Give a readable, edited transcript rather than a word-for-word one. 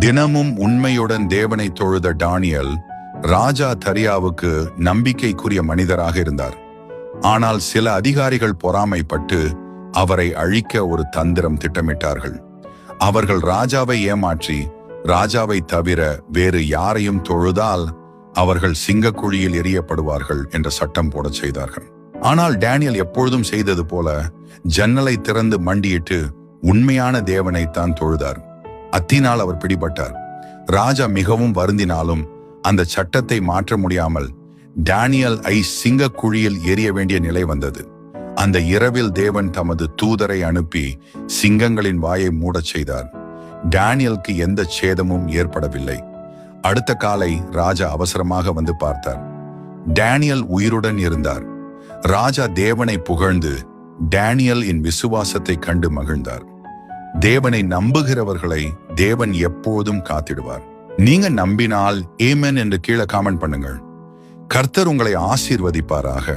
தினமும் உண்மையுடன் தேவனை தொழுத டானியல் ராஜா தரியாவுக்கு நம்பிக்கைக்குரிய மனிதராக இருந்தார். ஆனால் சில அதிகாரிகள் பொறாமைப்பட்டு அவரை அழிக்க ஒரு தந்திரம் திட்டமிட்டார்கள். அவர்கள் ராஜாவை ஏமாற்றி ராஜாவை தவிர வேறு யாரையும் தொழுதால் அவர்கள் சிங்கக்குழியில் எறியப்படுவார்கள் என்ற சட்டம் போடச் செய்தார்கள். ஆனால் டேனியல் எப்பொழுதும் செய்தது போல ஜன்னலை திறந்து மண்டியிட்டு உண்மையான தேவனைத்தான் தொழுதார். அத்தினால் அவர் பிடிபட்டார். ராஜா மிகவும் வருந்தினாலும் அந்த சட்டத்தை மாற்ற முடியாமல் டேனியல் சிங்கக்குழியில் எரிய வேண்டிய நிலை வந்தது. அந்த இரவில் தேவன் தமது தூதரை அனுப்பி சிங்கங்களின் வாயை மூடச் செய்தார். டேனியலுக்கு எந்த சேதமும் ஏற்படவில்லை. அடுத்த காலை ராஜா அவசரமாக வந்து பார்த்தார். டேனியல் உயிருடன் இருந்தார். ராஜா தேவனை புகழ்ந்து டேனியல் என் விசுவாசத்தை கண்டு மகிழ்ந்தார். தேவனை நம்புகிறவர்களை தேவன் எப்போதும் காத்திடுவார். நீங்க நம்பினால் ஏமேன் என்று கீழே காமெண்ட் பண்ணுங்கள். கர்த்தர் உங்களை ஆசீர்வதிப்பாராக.